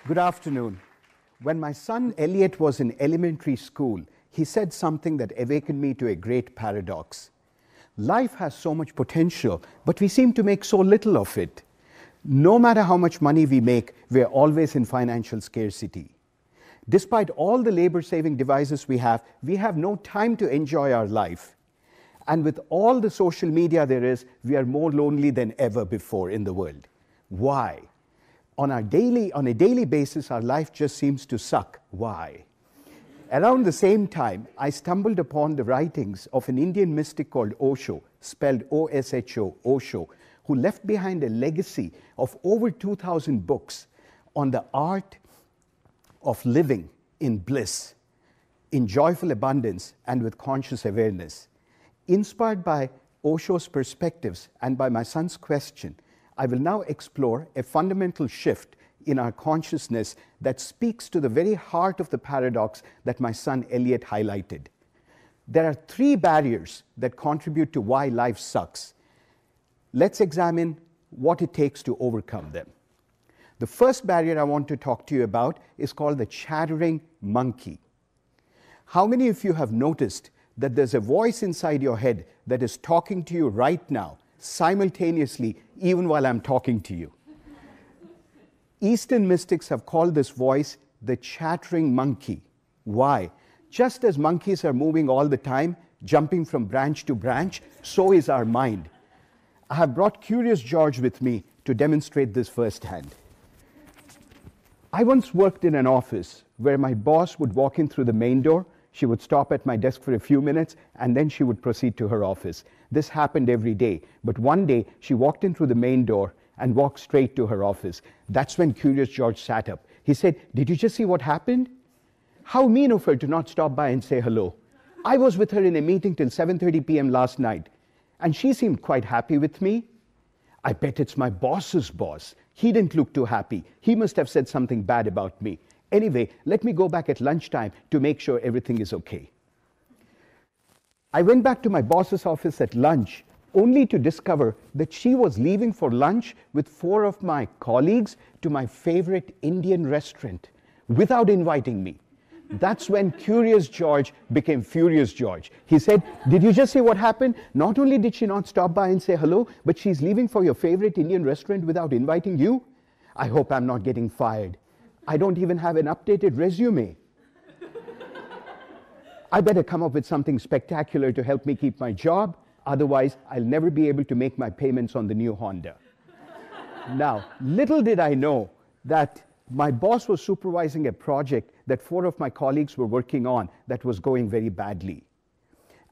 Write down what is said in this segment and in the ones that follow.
Good afternoon. When my son Elliot was in elementary school, he said something that awakened me to a great paradox. Life has so much potential, but we seem to make so little of it. No matter how much money we make, we're always in financial scarcity. Despite all the labor-saving devices we have no time to enjoy our life. And with all the social media there is, we are more lonely than ever before in the world. Why? On a daily basis, our life just seems to suck. Why? Around the same time, I stumbled upon the writings of an Indian mystic called Osho, spelled O-S-H-O, Osho, who left behind a legacy of over 2,000 books on the art of living in bliss, in joyful abundance, and with conscious awareness. Inspired by Osho's perspectives and by my son's question, I will now explore a fundamental shift in our consciousness that speaks to the very heart of the paradox that my son Elliot highlighted. There are three barriers that contribute to why life sucks. Let's examine what it takes to overcome them. The first barrier I want to talk to you about is called the chattering monkey. How many of you have noticed that there's a voice inside your head that is talking to you right now, simultaneously, even while I'm talking to you? Eastern mystics have called this voice the chattering monkey. Why? Just as monkeys are moving all the time, jumping from branch to branch, so is our mind. I have brought Curious George with me to demonstrate this firsthand. I once worked in an office where my boss would walk in through the main door. She would stop at my desk for a few minutes, and then she would proceed to her office. This happened every day, but one day she walked in through the main door and walked straight to her office. That's when Curious George sat up. He said, "Did you just see what happened? How mean of her to not stop by and say hello. I was with her in a meeting till 7:30 p.m. last night, and she seemed quite happy with me. I bet it's my boss's boss. He didn't look too happy. He must have said something bad about me. Anyway, let me go back at lunchtime to make sure everything is okay." I went back to my boss's office at lunch only to discover that she was leaving for lunch with 4 of my colleagues to my favorite Indian restaurant without inviting me. That's when Curious George became Furious George. He said, "Did you just see what happened? Not only did she not stop by and say hello, but she's leaving for your favorite Indian restaurant without inviting you? I hope I'm not getting fired. I don't even have an updated resume. I better come up with something spectacular to help me keep my job. Otherwise, I'll never be able to make my payments on the new Honda." Now, little did I know that my boss was supervising a project that 4 of my colleagues were working on that was going very badly.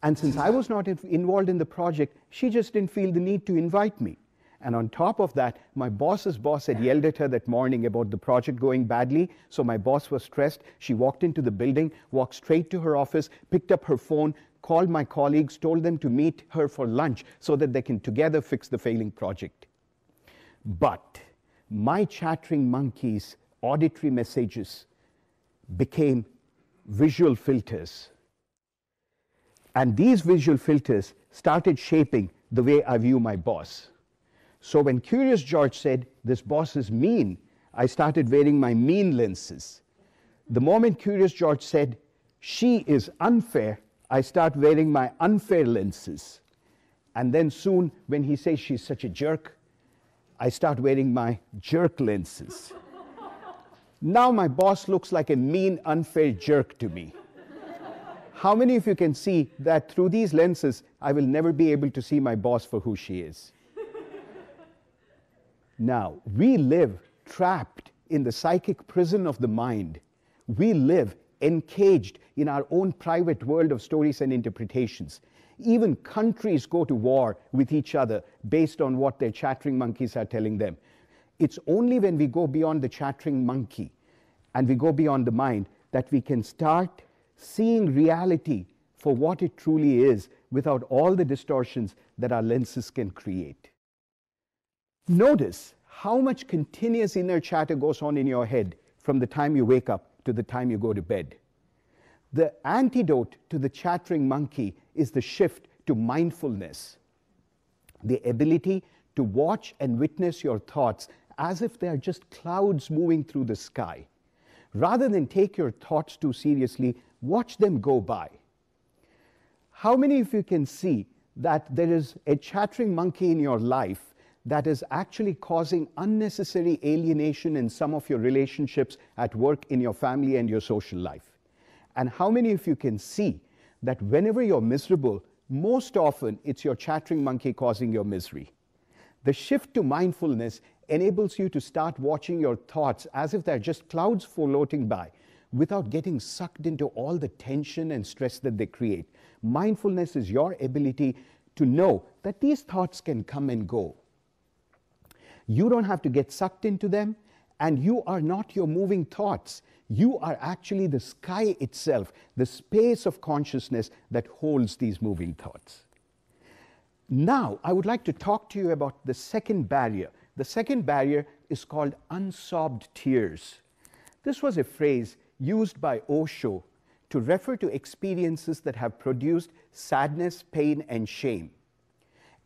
And since I was not involved in the project, she just didn't feel the need to invite me. And on top of that, my boss's boss had yelled at her that morning about the project going badly, so my boss was stressed. She walked into the building, walked straight to her office, picked up her phone, called my colleagues, told them to meet her for lunch so that they can together fix the failing project. But my chattering monkey's auditory messages became visual filters. And these visual filters started shaping the way I view my boss. So when Curious George said, "This boss is mean," I started wearing my mean lenses. The moment Curious George said, "She is unfair," I start wearing my unfair lenses. And then soon, when he says she's such a jerk, I start wearing my jerk lenses. Now my boss looks like a mean, unfair jerk to me. How many of you can see that through these lenses, I will never be able to see my boss for who she is? Now, we live trapped in the psychic prison of the mind. We live encaged in our own private world of stories and interpretations. Even countries go to war with each other based on what their chattering monkeys are telling them. It's only when we go beyond the chattering monkey and we go beyond the mind that we can start seeing reality for what it truly is without all the distortions that our lenses can create. Notice how much continuous inner chatter goes on in your head from the time you wake up to the time you go to bed. The antidote to the chattering monkey is the shift to mindfulness, the ability to watch and witness your thoughts as if they are just clouds moving through the sky. Rather than take your thoughts too seriously, watch them go by. How many of you can see that there is a chattering monkey in your life that is actually causing unnecessary alienation in some of your relationships at work, in your family, and your social life? And how many of you can see that whenever you're miserable, most often it's your chattering monkey causing your misery? The shift to mindfulness enables you to start watching your thoughts as if they're just clouds floating by, without getting sucked into all the tension and stress that they create. Mindfulness is your ability to know that these thoughts can come and go. You don't have to get sucked into them, and you are not your moving thoughts. You are actually the sky itself, the space of consciousness that holds these moving thoughts. Now, I would like to talk to you about the second barrier. The second barrier is called unsolved tears. This was a phrase used by Osho to refer to experiences that have produced sadness, pain, and shame.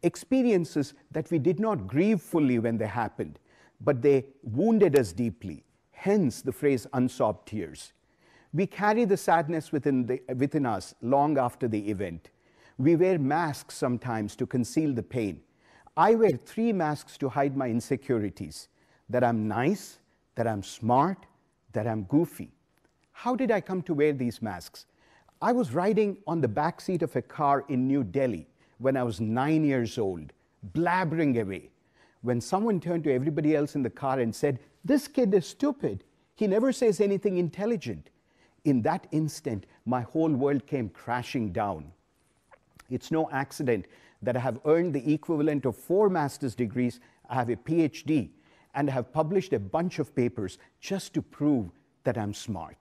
Experiences that we did not grieve fully when they happened, but they wounded us deeply. Hence the phrase unsolved tears. We carry the sadness within us long after the event. We wear masks sometimes to conceal the pain. I wear 3 masks to hide my insecurities: that I'm nice, that I'm smart, that I'm goofy. How did I come to wear these masks? I was riding on the back seat of a car in New Delhi when I was 9 years old, blabbering away, when someone turned to everybody else in the car and said, "This kid is stupid. He never says anything intelligent." In that instant, my whole world came crashing down. It's no accident that I have earned the equivalent of 4 master's degrees, I have a PhD, and I have published a bunch of papers just to prove that I'm smart.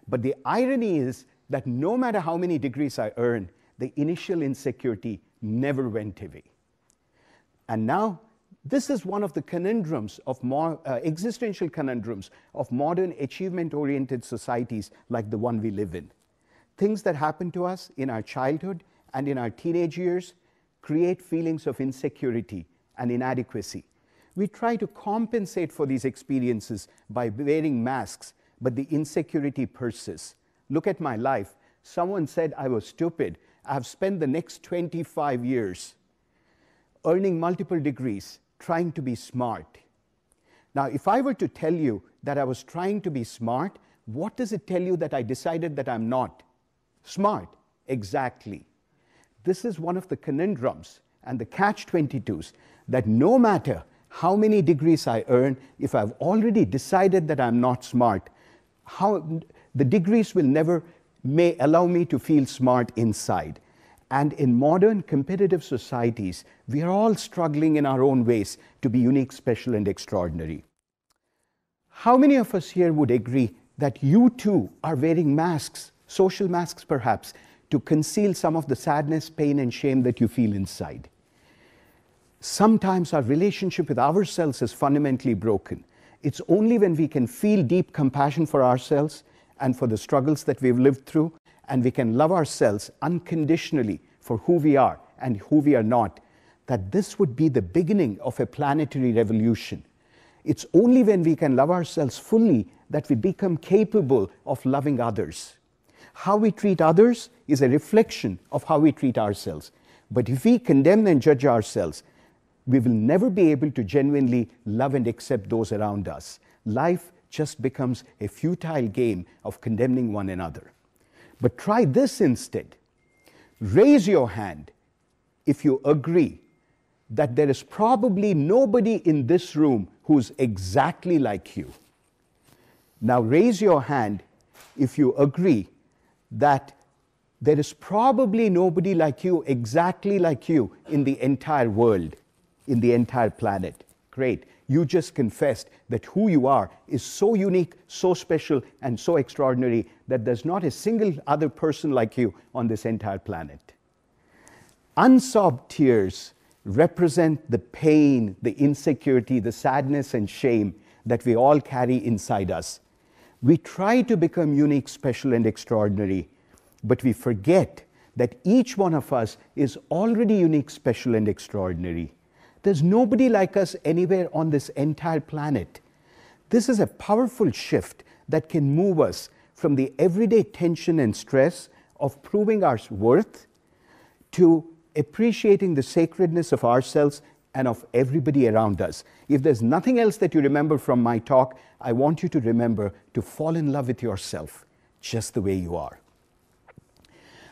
But the irony is that no matter how many degrees I earn, the initial insecurity never went away. And now, this is one of the conundrums of existential conundrums of modern achievement-oriented societies like the one we live in. Things that happen to us in our childhood and in our teenage years create feelings of insecurity and inadequacy. We try to compensate for these experiences by wearing masks, but the insecurity persists. Look at my life. Someone said I was stupid. I have spent the next 25 years earning multiple degrees, trying to be smart. Now, if I were to tell you that I was trying to be smart, what does it tell you that I decided that I'm not? Smart. Exactly. This is one of the conundrums and the catch-22s, that no matter how many degrees I earn, if I've already decided that I'm not smart, the degrees will never may allow me to feel smart inside. And in modern competitive societies, we are all struggling in our own ways to be unique, special, and extraordinary. How many of us here would agree that you too are wearing masks, social masks perhaps, to conceal some of the sadness, pain, and shame that you feel inside? Sometimes our relationship with ourselves is fundamentally broken. It's only when we can feel deep compassion for ourselves and for the struggles that we've lived through, and we can love ourselves unconditionally for who we are and who we are not, that this would be the beginning of a planetary revolution. It's only when we can love ourselves fully that we become capable of loving others. How we treat others is a reflection of how we treat ourselves. But if we condemn and judge ourselves, we will never be able to genuinely love and accept those around us. Life just becomes a futile game of condemning one another. But try this instead. Raise your hand if you agree that there is probably nobody in this room who's exactly like you. Now raise your hand if you agree that there is probably nobody like you, exactly like you, in the entire world, in the entire planet. Great. You just confessed that who you are is so unique, so special, and so extraordinary that there's not a single other person like you on this entire planet. Unsolved tears represent the pain, the insecurity, the sadness and shame that we all carry inside us. We try to become unique, special, and extraordinary, but we forget that each one of us is already unique, special, and extraordinary. There's nobody like us anywhere on this entire planet. This is a powerful shift that can move us from the everyday tension and stress of proving our worth to appreciating the sacredness of ourselves and of everybody around us. If there's nothing else that you remember from my talk, I want you to remember to fall in love with yourself just the way you are.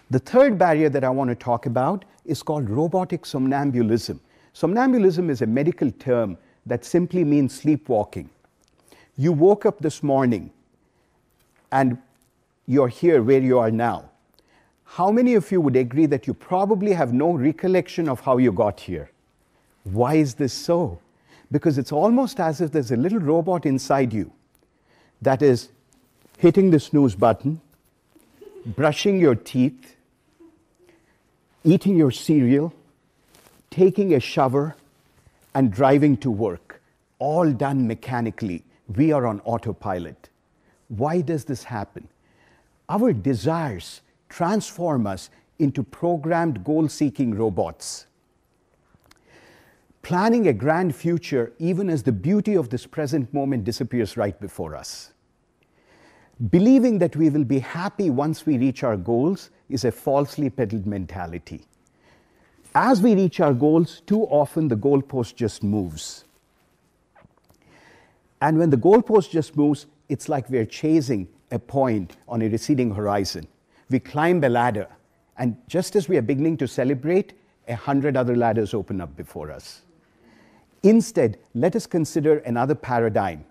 The third barrier that I want to talk about is called robotic somnambulism. Somnambulism is a medical term that simply means sleepwalking. You woke up this morning and you're here where you are now. How many of you would agree that you probably have no recollection of how you got here? Why is this so? Because it's almost as if there's a little robot inside you that is hitting the snooze button, brushing your teeth, eating your cereal, taking a shower, and driving to work, all done mechanically. We are on autopilot. Why does this happen? Our desires transform us into programmed goal-seeking robots, planning a grand future even as the beauty of this present moment disappears right before us. Believing that we will be happy once we reach our goals is a falsely peddled mentality. As we reach our goals, too often the goalpost just moves. And when the goalpost just moves, it's like we're chasing a point on a receding horizon. We climb a ladder, and just as we are beginning to celebrate, 100 other ladders open up before us. Instead, let us consider another paradigm.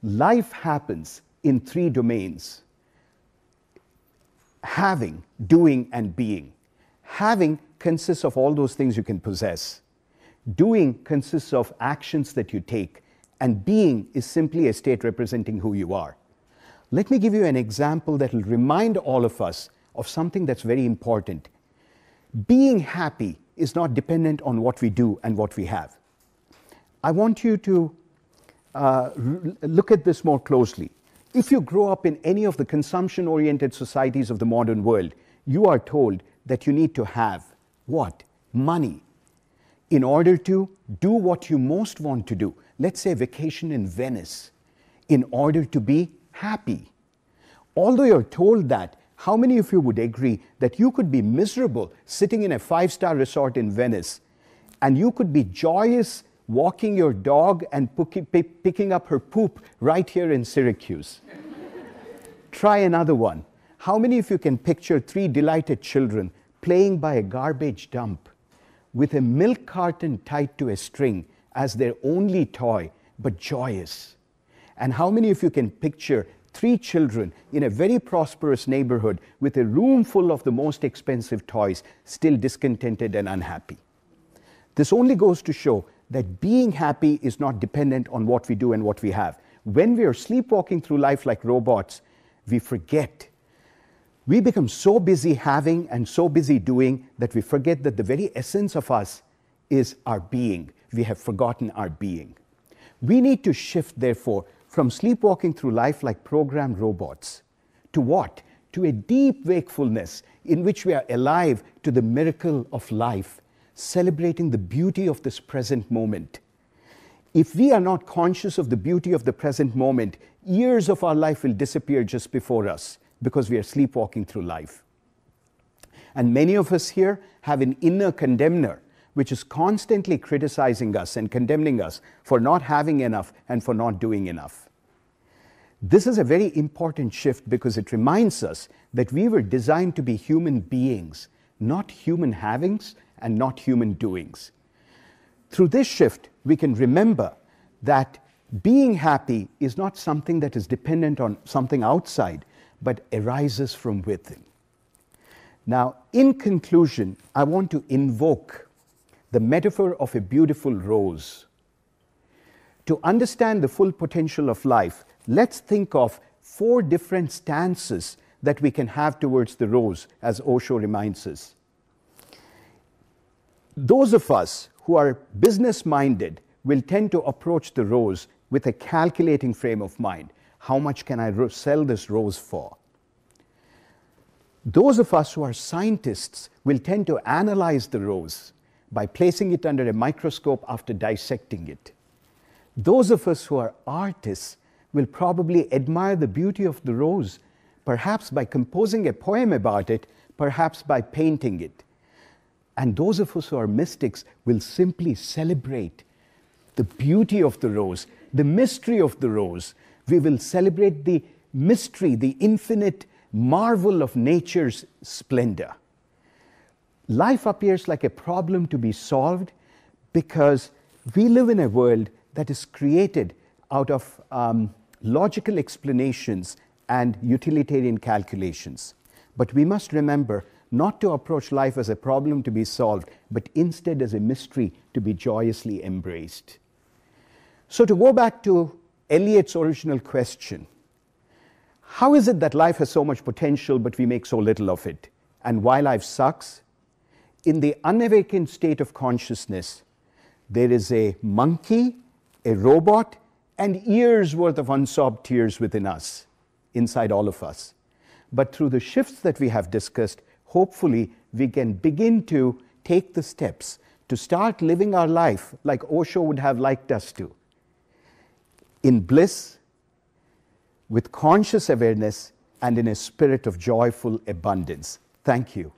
Life happens in 3 domains: having, doing, and being. Having consists of all those things you can possess. Doing consists of actions that you take. And being is simply a state representing who you are. Let me give you an example that will remind all of us of something that's very important. Being happy is not dependent on what we do and what we have. I want you to look at this more closely. If you grow up in any of the consumption-oriented societies of the modern world, you are told that you need to have what? Money. In order to do what you most want to do, let's say vacation in Venice, in order to be happy. Although you're told that, how many of you would agree that you could be miserable sitting in a 5-star resort in Venice, and you could be joyous walking your dog and picking up her poop right here in Syracuse? Try another one. How many of you can picture 3 delighted children playing by a garbage dump with a milk carton tied to a string as their only toy, but joyous? And how many of you can picture 3 children in a very prosperous neighborhood with a room full of the most expensive toys, still discontented and unhappy? This only goes to show that being happy is not dependent on what we do and what we have. When we are sleepwalking through life like robots, we forget. We become so busy having and so busy doing that we forget that the very essence of us is our being. We have forgotten our being. We need to shift, therefore, from sleepwalking through life like programmed robots to what? To a deep wakefulness in which we are alive to the miracle of life, celebrating the beauty of this present moment. If we are not conscious of the beauty of the present moment, years of our life will disappear just before us because we are sleepwalking through life. And many of us here have an inner condemner, which is constantly criticizing us and condemning us for not having enough and for not doing enough. This is a very important shift because it reminds us that we were designed to be human beings, not human havings and not human doings. Through this shift, we can remember that being happy is not something that is dependent on something outside, but arises from within. Now, in conclusion, I want to invoke the metaphor of a beautiful rose. To understand the full potential of life, let's think of 4 different stances that we can have towards the rose, as Osho reminds us. Those of us who are business-minded will tend to approach the rose with a calculating frame of mind. How much can I sell this rose for? Those of us who are scientists will tend to analyze the rose by placing it under a microscope after dissecting it. Those of us who are artists will probably admire the beauty of the rose, perhaps by composing a poem about it, perhaps by painting it. And those of us who are mystics will simply celebrate the beauty of the rose, the mystery of the rose. We will celebrate the mystery, the infinite marvel of nature's splendor. Life appears like a problem to be solved because we live in a world that is created out of logical explanations and utilitarian calculations. But we must remember not to approach life as a problem to be solved, but instead as a mystery to be joyously embraced. So to go back to Eliot's original question, how is it that life has so much potential but we make so little of it? And why life sucks? In the unawakened state of consciousness, there is a monkey, a robot, and years worth of unsolved tears within us, inside all of us. But through the shifts that we have discussed, hopefully we can begin to take the steps to start living our life like Osho would have liked us to, in bliss, with conscious awareness, and in a spirit of joyful abundance. Thank you.